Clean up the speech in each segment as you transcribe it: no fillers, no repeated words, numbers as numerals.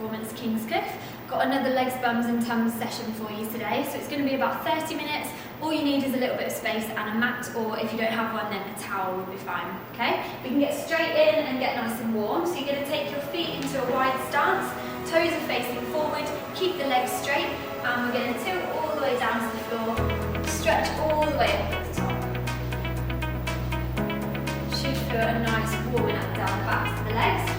Performance Kings Cliffe. Got another legs, bums and tums session for you today. So it's going to be about 30 minutes. All you need is a little bit of space and a mat, or if you don't have one, then a towel will be fine. Okay? We can get straight in and get nice and warm. So you're going to take your feet into a wide stance. Toes are facing forward. Keep the legs straight. And we're going to tilt all the way down to the floor. Stretch all the way up at the top. Should feel a nice warming up down the backs of the legs.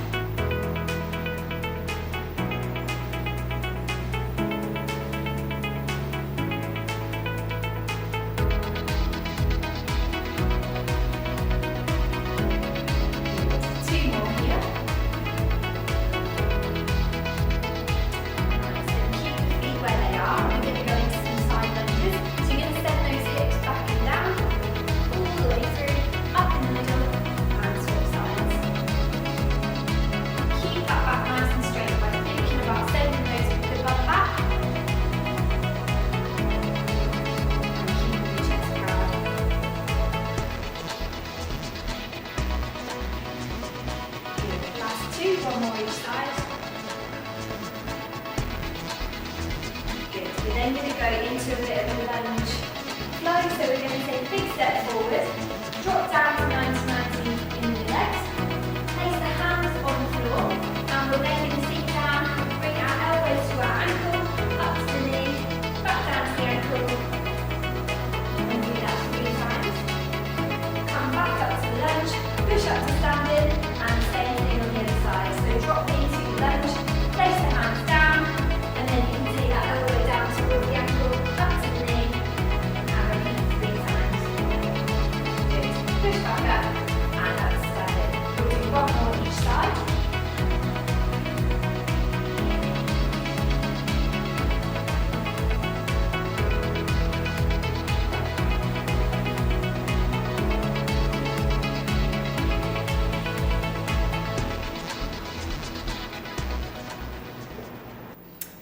One more each side. Good. We're then going to go into a bit of a lunge flow. So we're going to take a big step forward, drop down to 90-90 in the legs, place the hands on the floor, and we're then going to sink down, bring our elbows to our ankle, up to the knee, back down to the ankle, and do that 3 times. Come back up to the lunge, push up to standing, and same thing on the other side. So drop into the lunge, place the hands down, and then you can take that all the way down towards the ankle, up to the knee, and repeat 3 times. Good. Push back up, and up to standing. We'll do one more each side.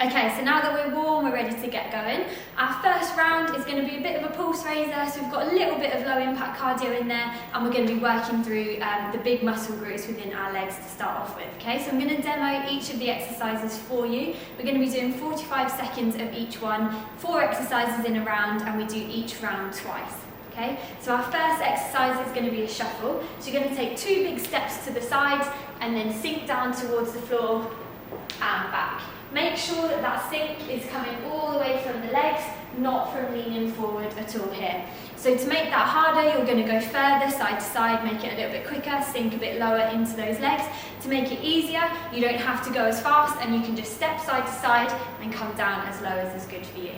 Okay, so now that we're warm, we're ready to get going. Our first round is going to be a bit of a pulse raiser, so we've got a little bit of low impact cardio in there, and we're going to be working through the big muscle groups within our legs to start off with. Okay, so I'm going to demo each of the exercises for you. We're going to be doing 45 seconds of each one, 4 exercises in a round, and we do each round twice. Okay, so our first exercise is going to be a shuffle. So you're going to take 2 big steps to the sides and then sink down towards the floor and back. Make sure that that sink is coming all the way from the legs, not from leaning forward at all here. So to make that harder, you're going to go further side to side, make it a little bit quicker, sink a bit lower into those legs. To make it easier, you don't have to go as fast, and you can just step side to side and come down as low as is good for you.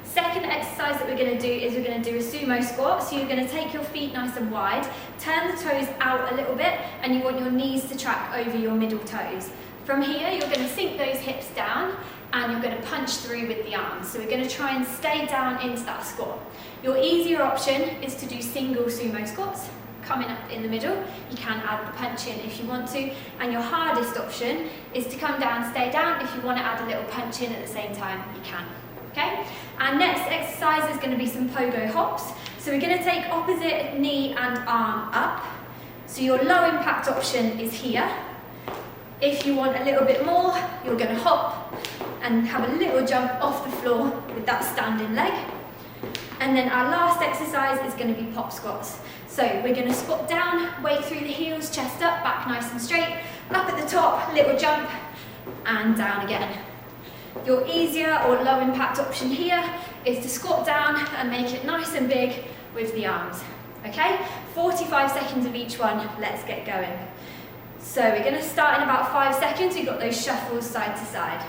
Second exercise that we're going to do is we're going to do a sumo squat. So you're going to take your feet nice and wide, turn the toes out a little bit, and you want your knees to track over your middle toes. From here, you're going to sink those hips down, and you're going to punch through with the arms. So we're going to try and stay down into that squat. Your easier option is to do single sumo squats, coming up in the middle. You can add the punch in if you want to. And your hardest option is to come down, stay down. If you want to add a little punch in at the same time, you can. Okay? Our next exercise is going to be some pogo hops. So we're going to take opposite knee and arm up. So your low impact option is here. If you want a little bit more, you're going to hop and have a little jump off the floor with that standing leg. And then our last exercise is going to be pop squats. So we're going to squat down, weight through the heels, chest up, back nice and straight, up at the top, little jump, and down again. Your easier or low impact option here is to squat down and make it nice and big with the arms. Okay, 45 seconds of each one, let's get going. So we're going to start in about 5 seconds. We've got those shuffles side to side.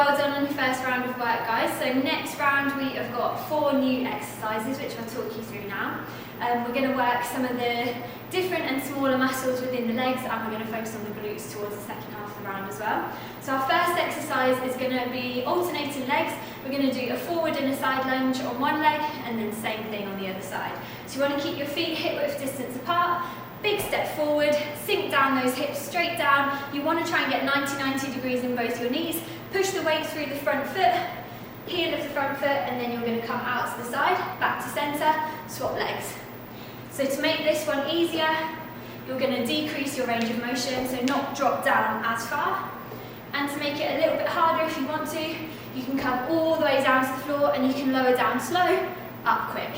Well done on your first round of work, guys. So next round we have got 4 new exercises, which I'll talk you through now. We're going to work some of the different and smaller muscles within the legs, and we're going to focus on the glutes towards the second half of the round as well. So our first exercise is going to be alternating legs. We're going to do a forward and a side lunge on one leg, and then same thing on the other side. So you want to keep your feet hip width distance apart. Big step forward, sink down those hips straight down. You want to try and get 90 degrees in both your knees. Push the weight through the front foot, heel of the front foot, and then you're going to come out to the side, back to centre, swap legs. So to make this one easier, you're going to decrease your range of motion, so not drop down as far. And to make it a little bit harder if you want to, you can come all the way down to the floor and you can lower down slow, up quick.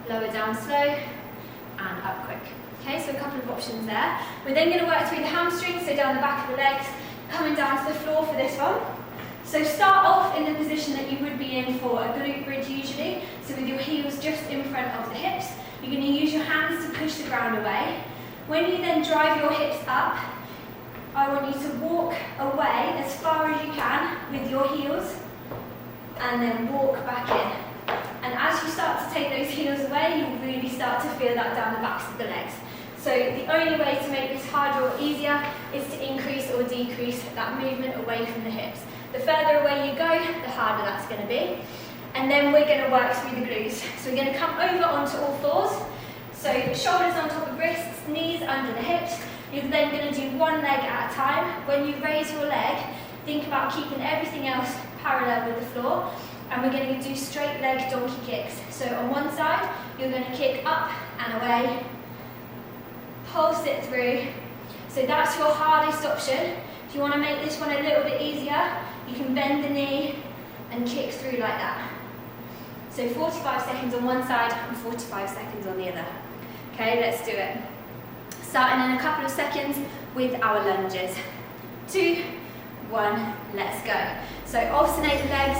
Lower down slow, and up quick. Okay, so a couple of options there. We're then going to work through the hamstrings, so down the back of the legs, coming down to the floor for this one. So start off in the position that you would be in for a glute bridge usually, so with your heels just in front of the hips. You're going to use your hands to push the ground away. When you then drive your hips up, I want you to walk away as far as you can with your heels, and then walk back in. And as you start to take those heels away, you'll really start to feel that down the backs of the legs. So the only way to make this harder or easier is to increase or decrease that movement away from the hips. The further away you go, the harder that's going to be. And then we're going to work through the glutes. So we're going to come over onto all fours. So shoulders on top of wrists, knees under the hips. You're then going to do one leg at a time. When you raise your leg, think about keeping everything else parallel with the floor. And we're going to do straight leg donkey kicks. So on one side, you're going to kick up and away. Pulse it through. So that's your hardest option. If you want to make this one a little bit easier, you can bend the knee and kick through like that. So 45 seconds on one side and 45 seconds on the other. Okay, let's do it. Starting in a couple of seconds with our lunges. 2, 1, let's go. So alternate the legs.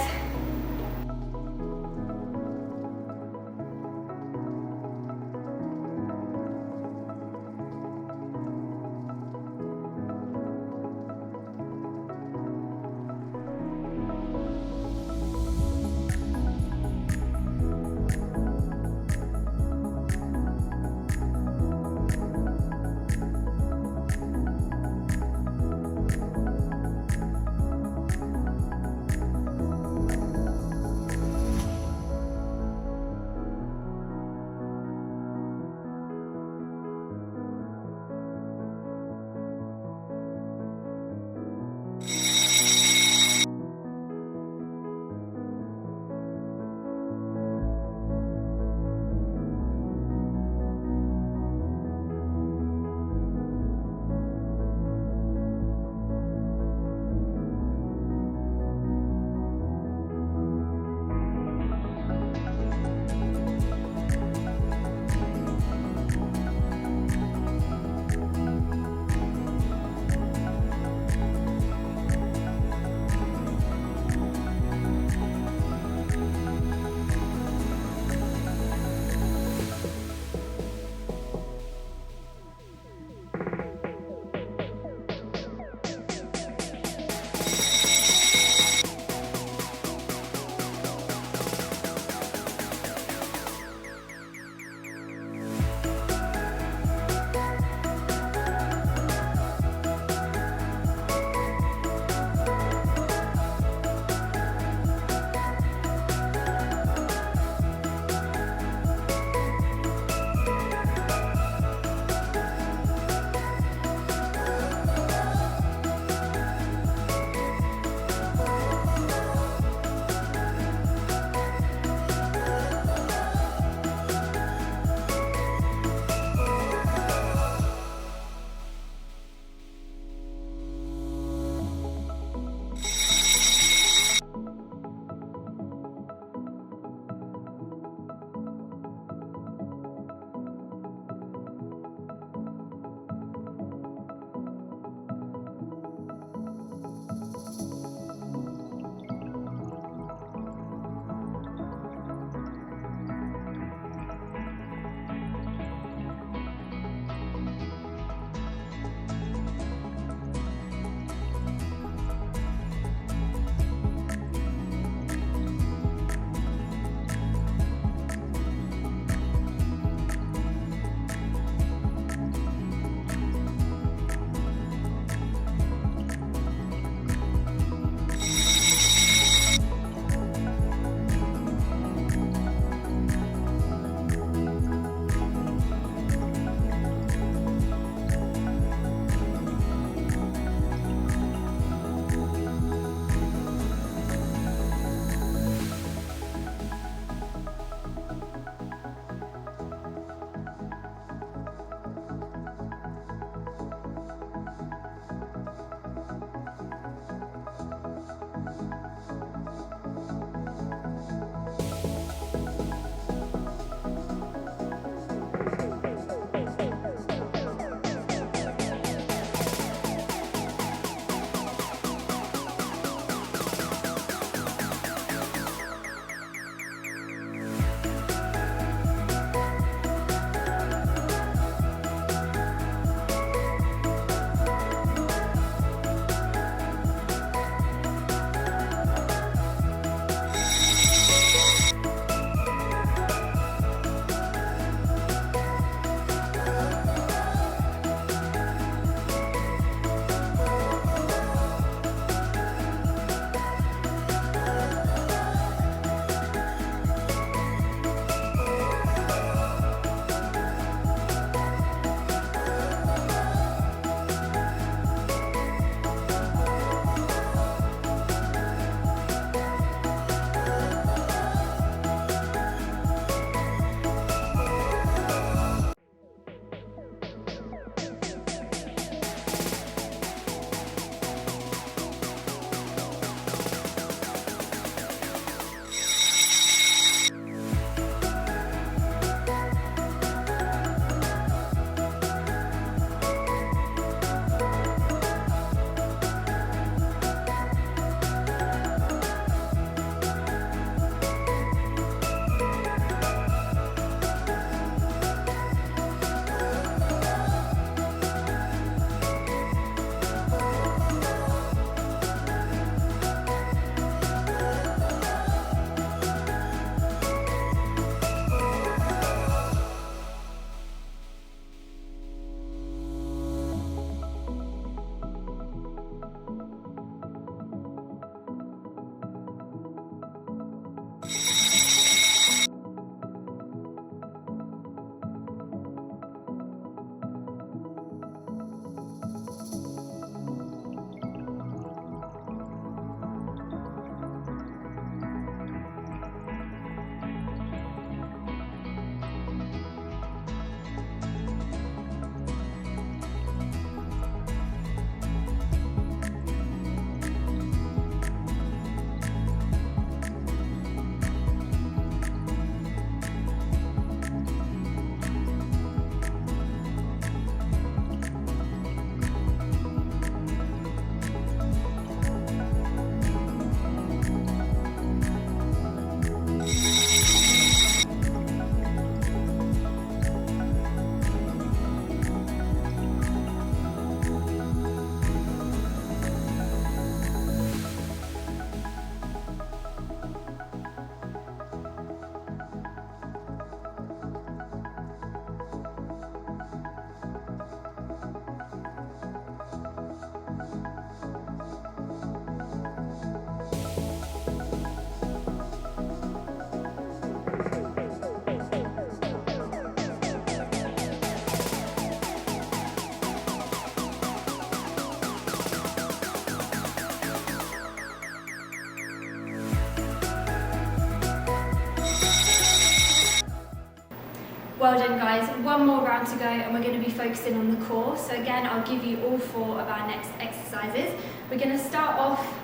Well done guys, one more round to go and we're going to be focusing on the core. So again, I'll give you all 4 of our next exercises. We're going to start off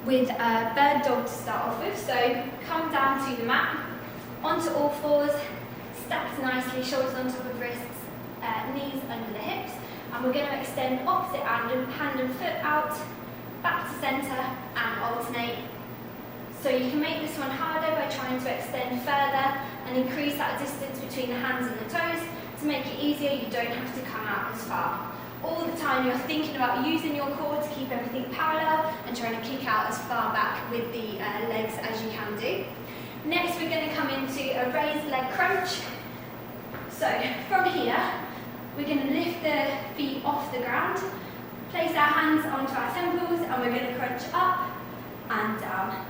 with a bird dog to start off with. So come down to the mat, onto all 4s, stacked nicely, shoulders on top of wrists, knees under the hips. And we're going to extend opposite hand and foot out, back to centre and alternate. So you can make this one harder by trying to extend further and increase that distance between the hands and the toes. To make it easier, you don't have to come out as far. All the time you're thinking about using your core to keep everything parallel and trying to kick out as far back with the legs as you can do. Next we're going to come into a raised leg crunch. So from here, we're going to lift the feet off the ground, place our hands onto our temples and we're going to crunch up and down.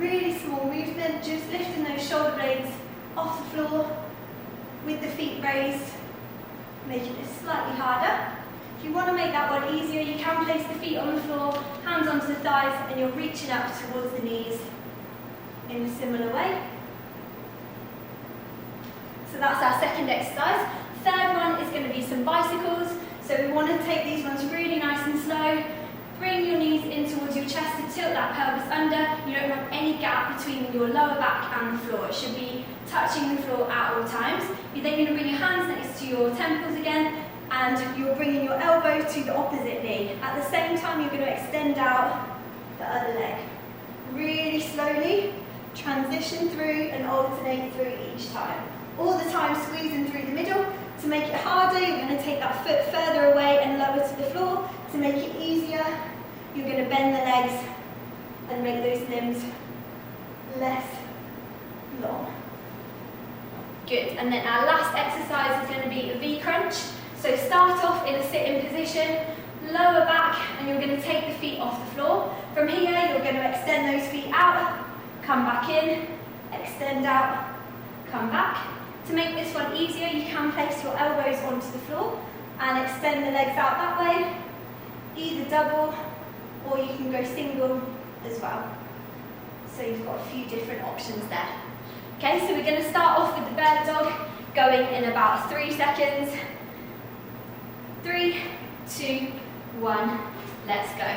Really small movement, just lifting those shoulder blades off the floor with the feet raised, making it slightly harder. If you want to make that one easier, you can place the feet on the floor, hands onto the thighs, and you're reaching up towards the knees in a similar way. So that's our second exercise. Third one is going to be some bicycles. So we want to take these ones really nice and slow. Bring your knees in towards your chest to tilt that pelvis under. You don't want any gap between your lower back and the floor. It should be touching the floor at all times. You're then going to bring your hands next to your temples again and you're bringing your elbow to the opposite knee. At the same time, you're going to extend out the other leg. Really slowly transition through and alternate through each time. All the time squeezing through the middle. To make it harder, you're going to take that foot further away and lower to the floor. To make it easier, you're going to bend the legs and make those limbs less long. Good, and then our last exercise is going to be a V crunch. So start off in a sitting position, lower back, and you're going to take the feet off the floor. From here, you're going to extend those feet out, come back in, extend out, come back. To make this one easier, you can place your elbows onto the floor and extend the legs out that way, either double or you can go single as well. So you've got a few different options there. Okay, so we're going to start off with the bird dog, going in about 3 seconds. 3, 2, 1, let's go.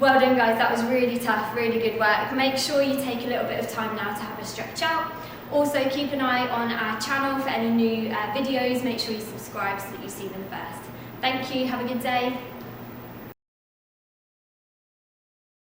Well done guys, that was really tough, really good work. Make sure you take a little bit of time now to have a stretch out. Also keep an eye on our channel for any new videos. Make sure you subscribe so that you see them first. Thank you, have a good day.